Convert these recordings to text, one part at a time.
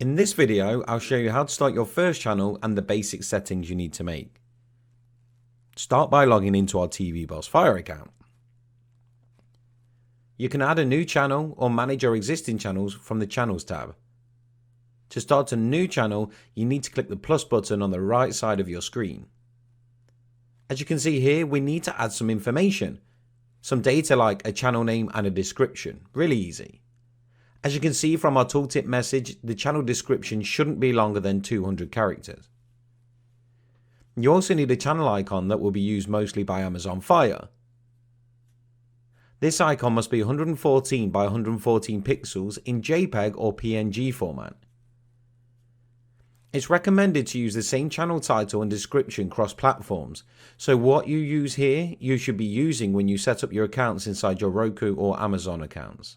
In this video, I'll show you how to start your first channel and the basic settings you need to make. Start by logging into our TVBoss Fire account. You can add a new channel or manage your existing channels from the Channels tab. To start a new channel, you need to click the plus button on the right side of your screen. As you can see here, we need to add some information. Some data like a channel name and a description. Really easy. As you can see from our tooltip message, the channel description shouldn't be longer than 200 characters. You also need a channel icon that will be used mostly by Amazon Fire. This icon must be 114 by 114 pixels in JPEG or PNG format. It's recommended to use the same channel title and description cross platforms, so what you use here, you should be using when you set up your accounts inside your Roku or Amazon accounts.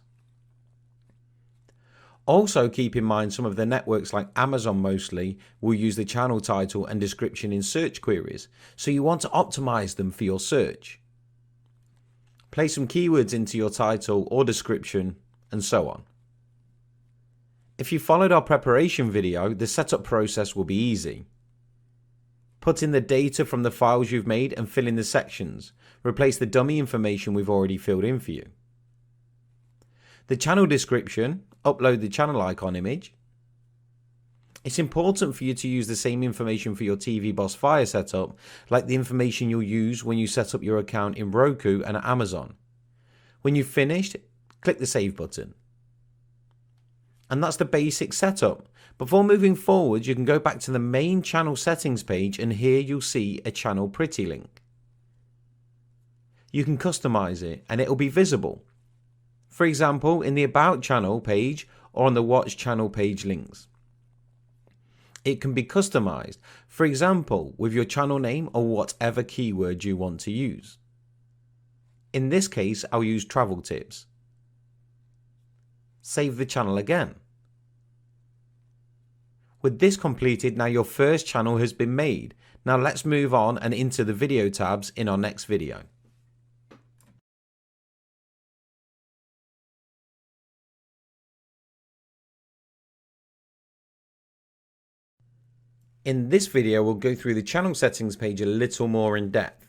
Also keep in mind some of the networks like Amazon mostly will use the channel title and description in search queries, so you want to optimize them for your search. Place some keywords into your title or description and so on. If you followed our preparation video, the setup process will be easy. Put in the data from the files you've made and fill in the sections. Replace the dummy information we've already filled in for you. The channel description, upload the channel icon image. It's important for you to use the same information for your TVBoss Fire setup like the information you'll use when you set up your account in Roku and Amazon. When you've finished, click the save button. And that's the basic setup. Before moving forward, you can go back to the main channel settings page and here you'll see a channel pretty link. You can customize it and it will be visible. For example, in the About channel page or on the Watch channel page links. It can be customized, for example, with your channel name or whatever keyword you want to use. In this case, I'll use travel tips. Save the channel again. With this completed, now your first channel has been made. Now let's move on and into the video tabs in our next video. In this video, we'll go through the channel settings page a little more in depth.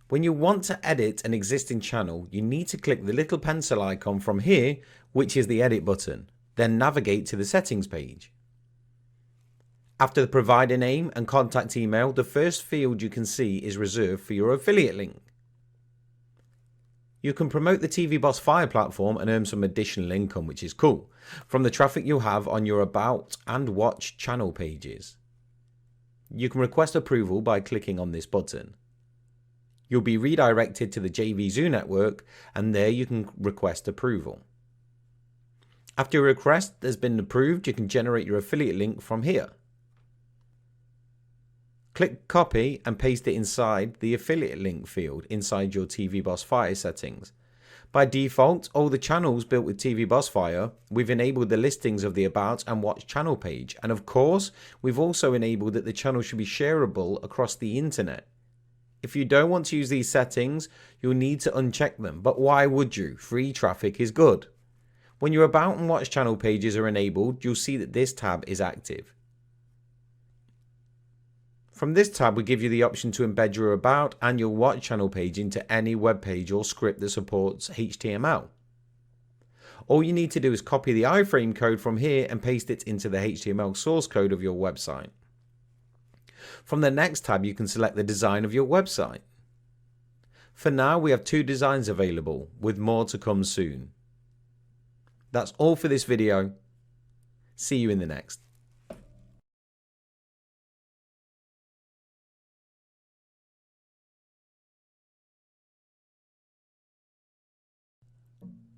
When you want to edit an existing channel, you need to click the little pencil icon from here, which is the edit button, then navigate to the settings page. After the provider name and contact email, the first field you can see is reserved for your affiliate link. You can promote the TVBoss Fire platform and earn some additional income, which is cool, from the traffic you have on your About and Watch channel pages. You can request approval by clicking on this button. You'll be redirected to the JVZoo network and there you can request approval. After your request has been approved, you can generate your affiliate link from here. Click copy and paste it inside the affiliate link field inside your TVBoss Fire settings. By default, all the channels built with TVBoss Fire, we've enabled the listings of the About and Watch channel page, and of course, we've also enabled that the channel should be shareable across the internet. If you don't want to use these settings, you'll need to uncheck them, but why would you? Free traffic is good. When your About and Watch channel pages are enabled, you'll see that this tab is active. From this tab, we give you the option to embed your About and your Watch channel page into any web page or script that supports HTML. All you need to do is copy the iframe code from here and paste it into the HTML source code of your website. From the next tab, you can select the design of your website. For now, we have 2 designs available, with more to come soon. That's all for this video. See you in the next.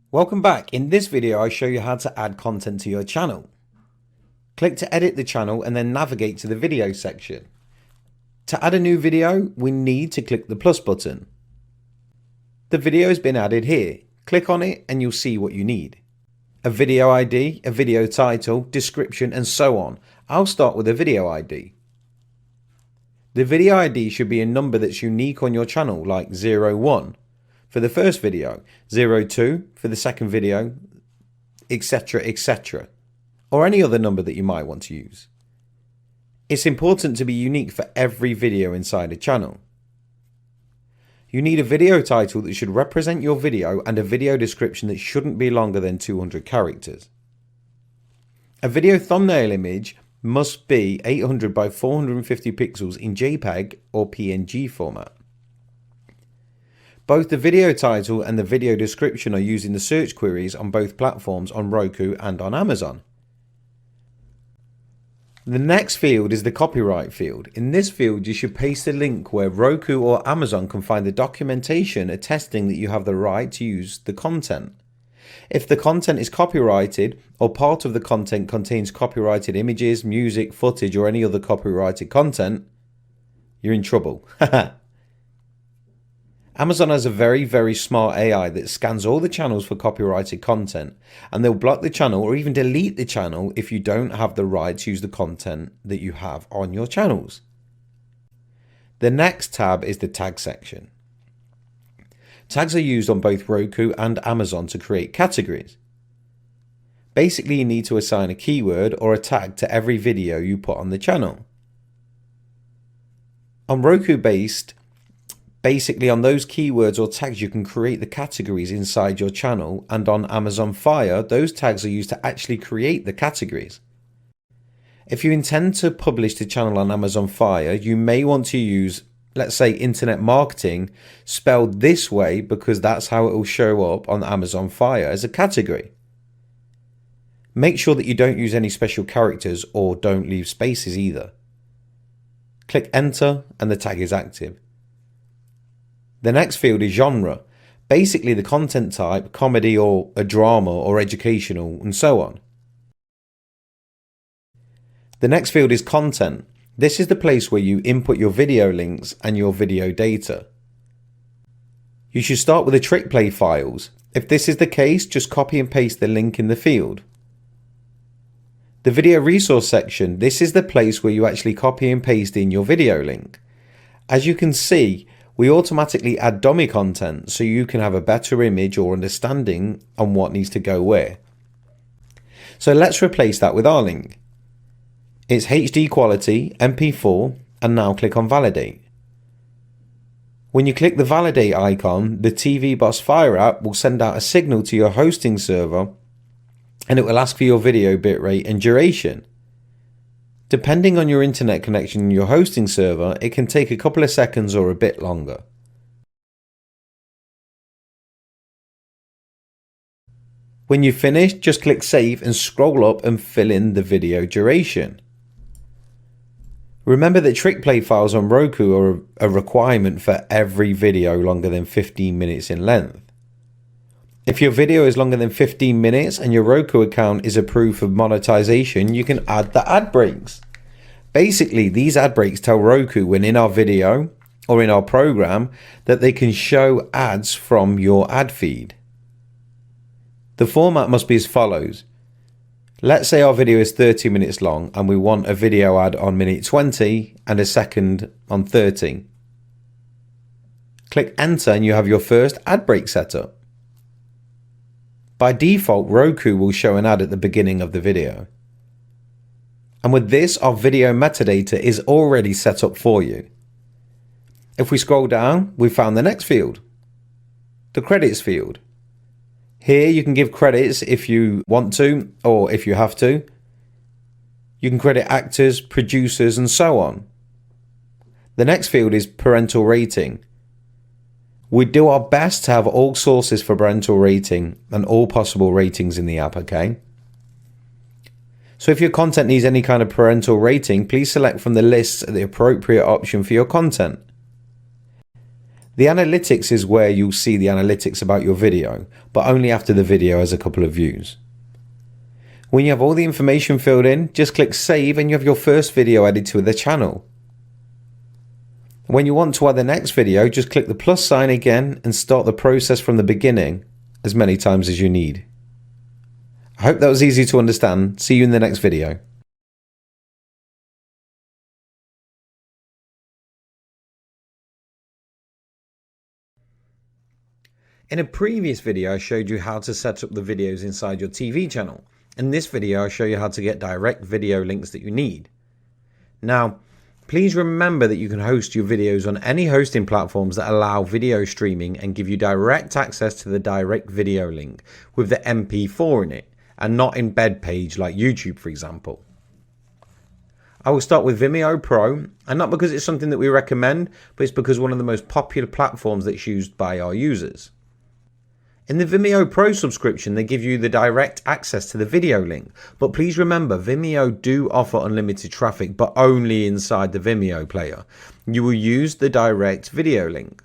Welcome back. In this video, I show you how to add content to your channel. Click to edit the channel and then navigate to the video section. To add a new video, we need to click the plus button. The video has been added here. Click on it and you'll see what you need. A video ID, a video title, description, and so on. I'll start with a video ID. The video ID should be a number that's unique on your channel, like 01. For the first video, 02 for the second video, etc, etc. or any other number that you might want to use. It's important to be unique for every video inside a channel. You need a video title that should represent your video and a video description that shouldn't be longer than 200 characters. A video thumbnail image must be 800 by 450 pixels in JPEG or PNG format. Both the video title and the video description are used in the search queries on both platforms on Roku and on Amazon. The next field is the copyright field. In this field, you should paste a link where Roku or Amazon can find the documentation attesting that you have the right to use the content. If the content is copyrighted or part of the content contains copyrighted images, music, footage, or any other copyrighted content, you're in trouble. Amazon has a very smart AI that scans all the channels for copyrighted content, and they'll block the channel or even delete the channel if you don't have the right to use the content that you have on your channels. The next tab is the tag section. Tags are used on both Roku and Amazon to create categories. Basically, you need to assign a keyword or a tag to every video you put on the channel. On Roku basically on those keywords or tags you can create the categories inside your channel, and on Amazon Fire those tags are used to actually create the categories. If you intend to publish the channel on Amazon Fire, you may want to use, let's say, internet marketing spelled this way, because that's how it will show up on Amazon Fire as a category. Make sure that you don't use any special characters or don't leave spaces either. Click enter and the tag is active. The next field is genre, basically the content type, comedy or a drama or educational, and so on. The next field is content. This is the place where you input your video links and your video data. You should start with the trick play files. If this is the case, just copy and paste the link in the field. The video resource section, this is the place where you actually copy and paste in your video link. As you can see, we automatically add dummy content so you can have a better image or understanding on what needs to go where. So let's replace that with our link. It's HD quality, MP4, and now click on validate. When you click the validate icon, the TVBoss Fire app will send out a signal to your hosting server, and it will ask for your video bitrate and duration. Depending on your internet connection and your hosting server, it can take a couple of seconds or a bit longer. When you've finished, just click save and scroll up and fill in the video duration. Remember that trick play files on Roku are a requirement for every video longer than 15 minutes in length. If your video is longer than 15 minutes and your Roku account is approved for monetization, you can add the ad breaks. Basically, these ad breaks tell Roku when in our video or in our program that they can show ads from your ad feed. The format must be as follows. Let's say our video is 30 minutes long and we want a video ad on minute 20 and a second on 30. Click enter and you have your first ad break set up. By default, Roku will show an ad at the beginning of the video. And with this, our video metadata is already set up for you. If we scroll down, we found the next field, the credits field. Here you can give credits if you want to or if you have to. You can credit actors, producers, and so on. The next field is parental rating. We do our best to have all sources for parental rating and all possible ratings in the app, okay? So if your content needs any kind of parental rating, please select from the list the appropriate option for your content. The analytics is where you'll see the analytics about your video, but only after the video has a couple of views. When you have all the information filled in, just click save and you have your first video added to the channel. When you want to add the next video, just click the plus sign again and start the process from the beginning as many times as you need. I hope that was easy to understand. See you in the next video. In a previous video, I showed you how to set up the videos inside your TV channel. In this video, I'll show you how to get direct video links that you need. Now, please remember that you can host your videos on any hosting platforms that allow video streaming and give you direct access to the direct video link with the MP4 in it, and not embed page like YouTube, for example. I will start with Vimeo Pro, and not because it's something that we recommend, but it's because one of the most popular platforms that's used by our users. In the Vimeo Pro subscription, they give you the direct access to the video link, but please remember Vimeo do offer unlimited traffic, but only inside the Vimeo player. You will use the direct video link.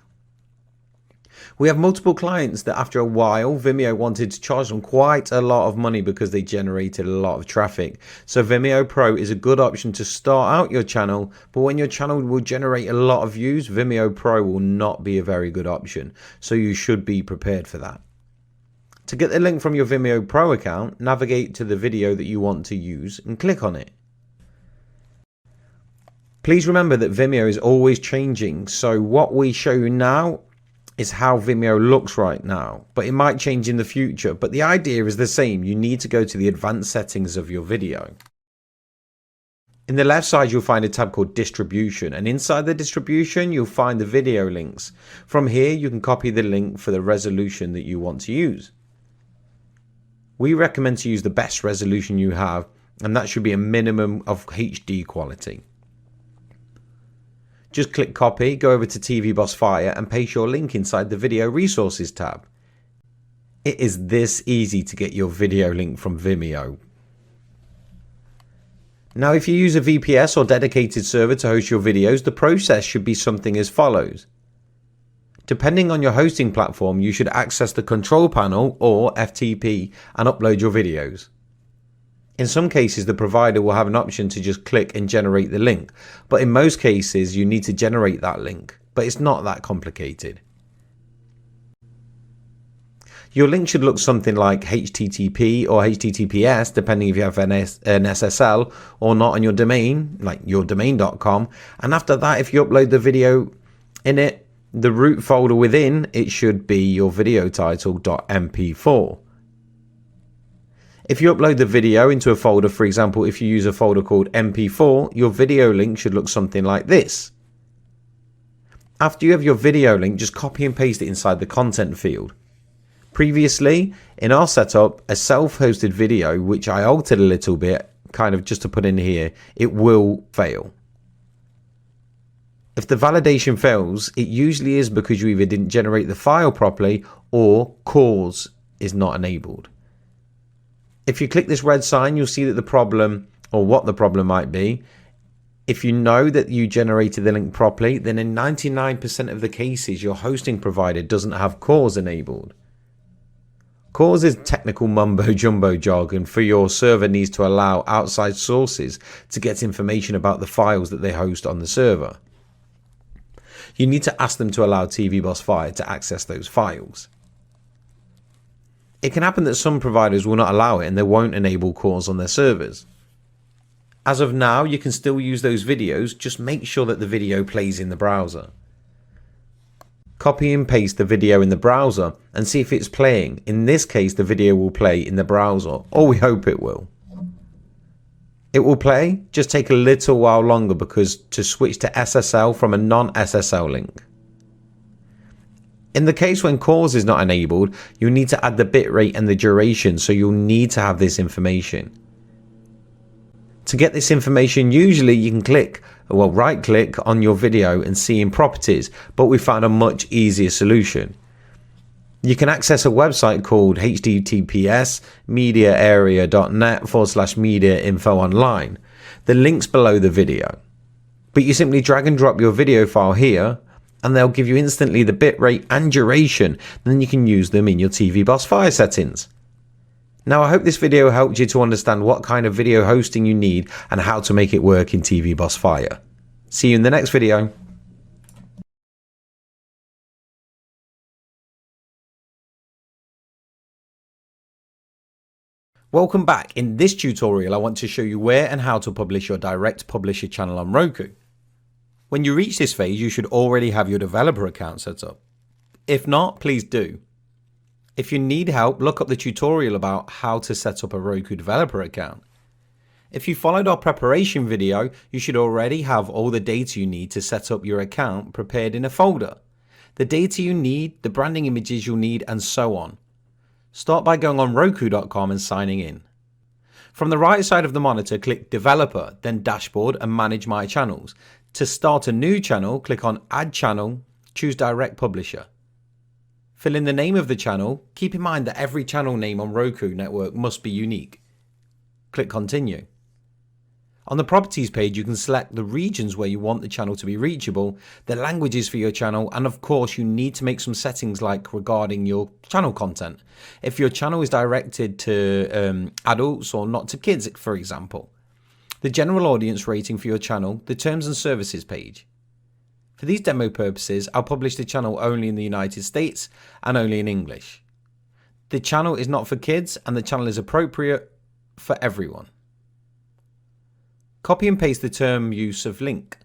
We have multiple clients that after a while, Vimeo wanted to charge them quite a lot of money because they generated a lot of traffic. So Vimeo Pro is a good option to start out your channel, but when your channel will generate a lot of views, Vimeo Pro will not be a very good option. So you should be prepared for that. To get the link from your Vimeo Pro account, navigate to the video that you want to use and click on it. Please remember that Vimeo is always changing, so what we show you now is how Vimeo looks right now, but it might change in the future, but the idea is the same. You need to go to the advanced settings of your video. In the left side, you'll find a tab called distribution, and inside the distribution, you'll find the video links. From here, you can copy the link for the resolution that you want to use. We recommend to use the best resolution you have, and that should be a minimum of HD quality. Just click copy, go over to TVBoss Fire and paste your link inside the video resources tab. It is this easy to get your video link from Vimeo. Now if you use a VPS or dedicated server to host your videos, the process should be something as follows. Depending on your hosting platform, you should access the control panel or FTP and upload your videos. In some cases, the provider will have an option to just click and generate the link, but in most cases, you need to generate that link, but it's not that complicated. Your link should look something like HTTP or HTTPS, depending if you have an SSL or not on your domain, like yourdomain.com. And after that, if you upload the video in it, the root folder within it should be your video title.mp4. If you upload the video into a folder, for example, if you use a folder called MP4, your video link should look something like this. After you have your video link, just copy and paste it inside the content field. Previously, in our setup, a self-hosted video, which I altered a little bit, kind of just to put in here, it will fail. If the validation fails, it usually is because you either didn't generate the file properly or CORS is not enabled. If you click this red sign, you'll see that the problem, or what the problem might be. If you know that you generated the link properly, then in 99% of the cases, your hosting provider doesn't have CORS enabled. CORS is technical mumbo jumbo jargon for your server needs to allow outside sources to get information about the files that they host on the server. You need to ask them to allow TVBoss Fire to access those files. It can happen that some providers will not allow it and they won't enable CORS on their servers. As of now, you can still use those videos, just make sure that the video plays in the browser. Copy and paste the video in the browser and see if it's playing. In this case, the video will play in the browser, or we hope it will. It will play, just take a little while longer because to switch to SSL from a non-SSL link. In the case when CORS is not enabled, you'll need to add the bitrate and the duration, so you'll need to have this information. To get this information, usually you can right click on your video and see in properties, but we found a much easier solution. You can access a website called https mediaarea.net/media-info-online. The link's below the video. But you simply drag and drop your video file here, and they'll give you instantly the bitrate and duration, then you can use them in your TVBoss Fire settings. Now I hope this video helped you to understand what kind of video hosting you need and how to make it work in TVBoss Fire. See you in the next video. Welcome back. In this tutorial I want to show you where and how to publish your direct publisher channel on Roku. When you reach this phase, you should already have your developer account set up. If not, please do. If you need help, look up the tutorial about how to set up a Roku developer account. If you followed our preparation video, you should already have all the data you need to set up your account prepared in a folder. The data you need, the branding images you'll need, and so on. Start by going on Roku.com and signing in. From the right side of the monitor, click Developer, then Dashboard and Manage My Channels. To start a new channel, click on Add Channel, choose Direct Publisher. Fill in the name of the channel. Keep in mind that every channel name on Roku network must be unique. Click Continue. On the Properties page, you can select the regions where you want the channel to be reachable, the languages for your channel, and of course you need to make some settings like regarding your channel content. If your channel is directed to adults or not to kids, for example. The general audience rating for your channel, the terms and services page. For these demo purposes, I'll publish the channel only in the United States and only in English. The channel is not for kids and the channel is appropriate for everyone. Copy and paste the term use of link.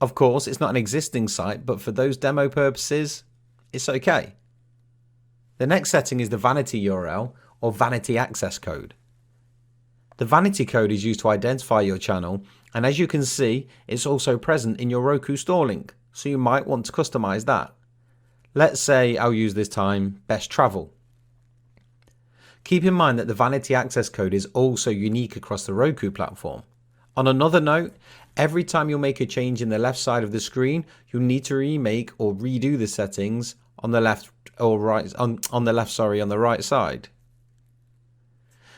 Of course, it's not an existing site, but for those demo purposes, it's okay. The next setting is the vanity URL or vanity access code. The vanity code is used to identify your channel, and as you can see, it's also present in your Roku store link, so you might want to customize that. Let's say I'll use this time best travel. Keep in mind that the vanity access code is also unique across the Roku platform. On another note, every time you'll make a change in the left side of the screen, you'll need to remake or redo the settings on the left or right on the right side.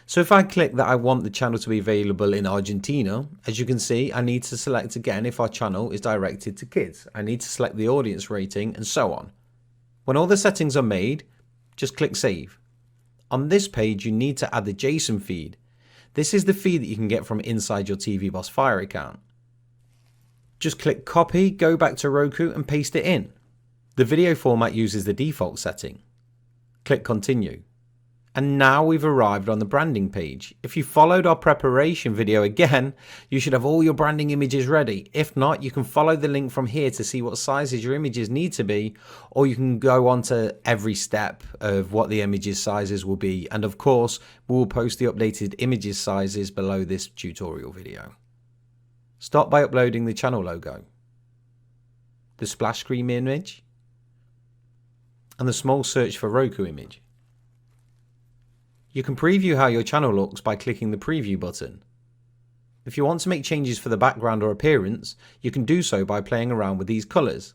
So if I click that I want the channel to be available in Argentina, as you can see, I need to select again if our channel is directed to kids. I need to select the audience rating and so on. When all the settings are made, just click Save. On this page, you need to add the JSON feed. This is the feed that you can get from inside your TVBoss Fire account. Just click Copy, go back to Roku and paste it in. The video format uses the default setting. Click Continue. And now we've arrived on the branding page. If you followed our preparation video again, you should have all your branding images ready. If not, you can follow the link from here to see what sizes your images need to be, or you can go on to every step of what the images sizes will be. And of course, we'll post the updated images sizes below this tutorial video. Start by uploading the channel logo, the splash screen image, and the small search for Roku image. You can preview how your channel looks by clicking the preview button. If you want to make changes for the background or appearance, you can do so by playing around with these colours.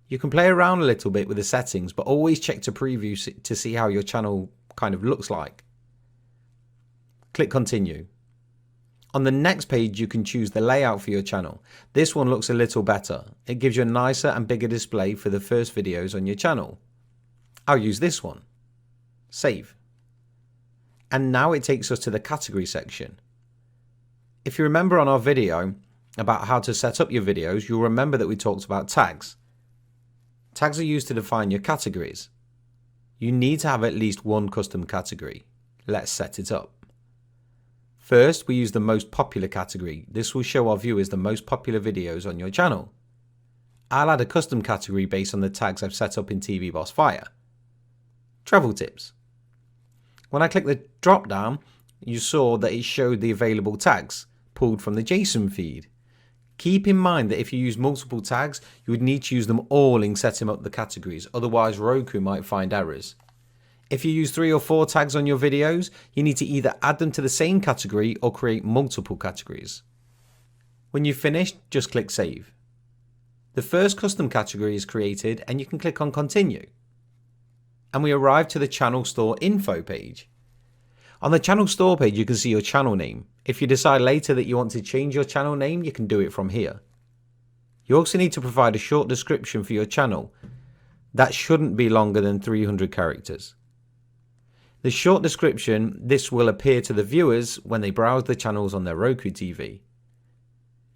You can play around a little bit with the settings, but always check to preview to see how your channel kind of looks like. Click Continue. On the next page, you can choose the layout for your channel. This one looks a little better. It gives you a nicer and bigger display for the first videos on your channel. I'll use this one. Save. And now it takes us to the category section. If you remember on our video about how to set up your videos, you'll remember that we talked about tags. Tags are used to define your categories. You need to have at least one custom category. Let's set it up. First, we use the most popular category. This will show our viewers the most popular videos on your channel. I'll add a custom category based on the tags I've set up in TVBoss Fire. Travel tips. When I click the drop down, you saw that it showed the available tags pulled from the JSON feed. Keep in mind that if you use multiple tags, you would need to use them all in setting up the categories, otherwise Roku might find errors. If you use 3 or 4 tags on your videos, you need to either add them to the same category or create multiple categories. When you've finished, just click Save. The first custom category is created and you can click on Continue. And we arrive to the Channel Store Info page. On the Channel Store page, you can see your channel name. If you decide later that you want to change your channel name, you can do it from here. You also need to provide a short description for your channel. That shouldn't be longer than 300 characters. The short description, this will appear to the viewers when they browse the channels on their Roku TV.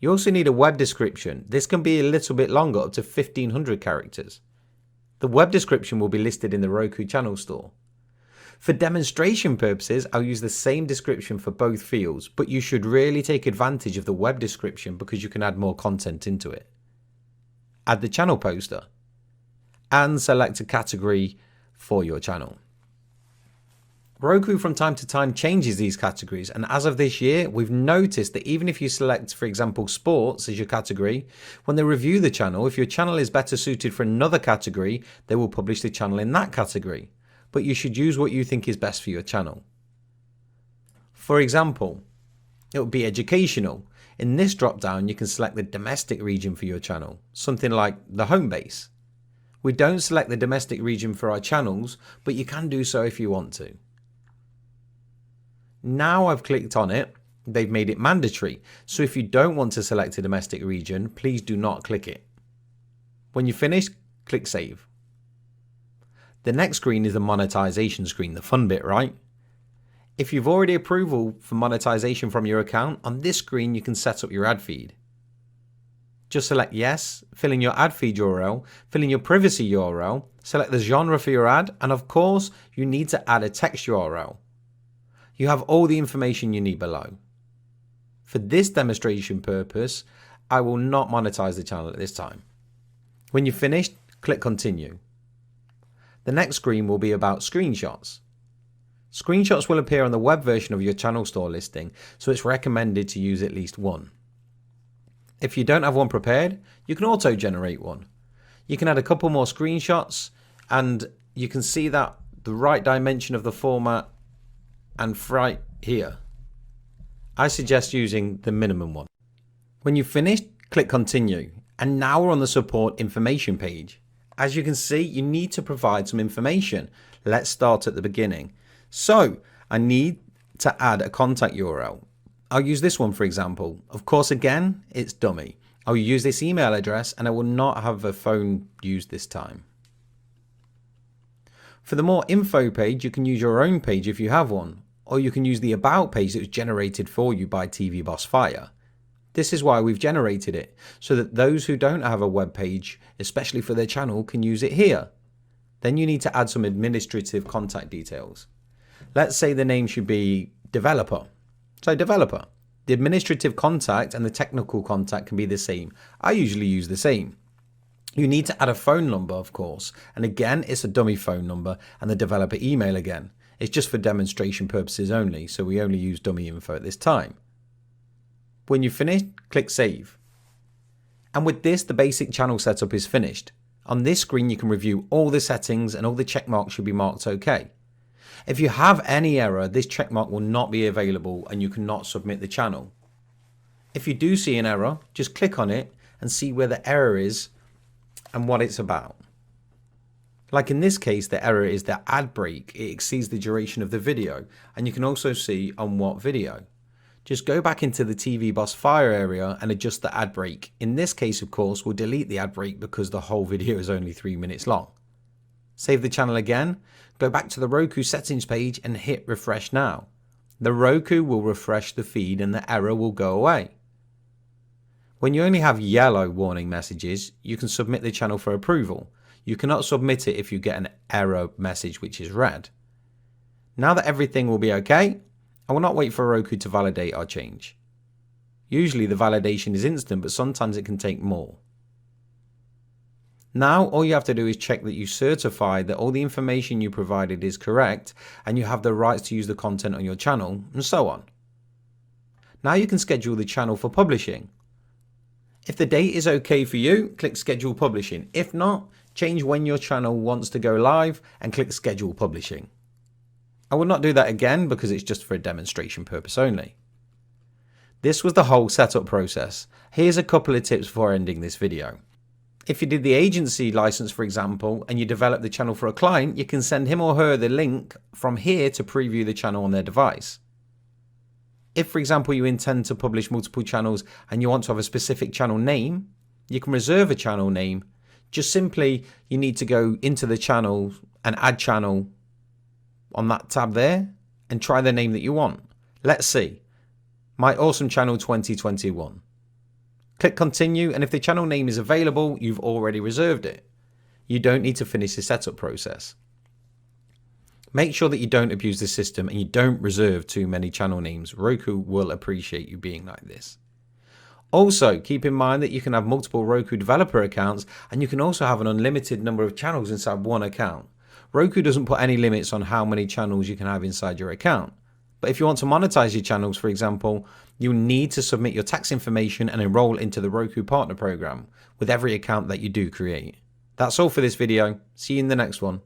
You also need a web description. This can be a little bit longer, up to 1500 characters. The web description will be listed in the Roku channel store. For demonstration purposes, I'll use the same description for both fields, but you should really take advantage of the web description because you can add more content into it. Add the channel poster and select a category for your channel. Roku from time to time changes these categories, and as of this year, we've noticed that even if you select, for example, sports as your category, when they review the channel, if your channel is better suited for another category, they will publish the channel in that category. But you should use what you think is best for your channel. For example, it would be educational. In this drop down, you can select the domestic region for your channel, something like the home base. We don't select the domestic region for our channels, but you can do so if you want to. Now I've clicked on it, they've made it mandatory. So if you don't want to select a domestic region, please do not click it. When you finish, click Save. The next screen is the monetization screen, the fun bit, right? If you've already approval for monetization from your account, on this screen you can set up your ad feed. Just select yes, fill in your ad feed URL, fill in your privacy URL, select the genre for your ad, and of course you need to add a text URL. You have all the information you need below. For this demonstration purpose, I will not monetize the channel at this time. When you're finished, click continue. The next screen will be about screenshots. Screenshots will appear on the web version of your channel store listing, so it's recommended to use at least one. If you don't have one prepared, you can auto-generate one. You can add a couple more screenshots, and you can see that the right dimension of the format and right here. I suggest using the minimum one. When you've finished, click continue. And now we're on the support information page. As you can see, you need to provide some information. Let's start at the beginning. So I need to add a contact URL. I'll use this one, for example. Of course, again, it's dummy. I'll use this email address and I will not have a phone used this time. For the more info page, you can use your own page if you have one, or you can use the about page that was generated for you by TVBoss Fire. This is why we've generated it, so that those who don't have a web page, especially for their channel, can use it here. Then you need to add some administrative contact details. Let's say the name should be developer. So developer. The administrative contact and the technical contact can be the same. I usually use the same. You need to add a phone number, of course, and again it's a dummy phone number, and the developer email again. It's just for demonstration purposes only, so we only use dummy info at this time. When you've finished, click Save. And with this, the basic channel setup is finished. On this screen, you can review all the settings and all the check marks should be marked OK. If you have any error, this check mark will not be available and you cannot submit the channel. If you do see an error, just click on it and see where the error is and what it's about. Like in this case, the error is the ad break. It exceeds the duration of the video, and you can also see on what video. Just go back into the TVBoss Fire area and adjust the ad break. In this case, of course, we'll delete the ad break because the whole video is only 3 minutes long. Save the channel again, go back to the Roku settings page and hit refresh now. The Roku will refresh the feed and the error will go away. When you only have yellow warning messages, you can submit the channel for approval. You cannot submit it if you get an error message which is red. Now that everything will be okay, I will not wait for Roku to validate our change. Usually the validation is instant, but sometimes it can take more. Now all you have to do is check that you certify that all the information you provided is correct and you have the rights to use the content on your channel, and so on. Now you can schedule the channel for publishing. If the date is okay for you, click Schedule Publishing. If not, change when your channel wants to go live and click Schedule Publishing. I will not do that again because it's just for a demonstration purpose only. This was the whole setup process. Here's a couple of tips before ending this video. If you did the agency license, for example, and you develop the channel for a client, you can send him or her the link from here to preview the channel on their device. If, for example, you intend to publish multiple channels and you want to have a specific channel name, you can reserve a channel name. Just simply, you need to go into the channel and add channel on that tab there and try the name that you want. Let's see. My Awesome Channel 2021. Click continue, and if the channel name is available, you've already reserved it. You don't need to finish the setup process. Make sure that you don't abuse the system and you don't reserve too many channel names. Roku will appreciate you being like this. Also, keep in mind that you can have multiple Roku developer accounts and you can also have an unlimited number of channels inside one account. Roku doesn't put any limits on how many channels you can have inside your account. But if you want to monetize your channels, for example, you need to submit your tax information and enroll into the Roku Partner Program with every account that you do create. That's all for this video. See you in the next one.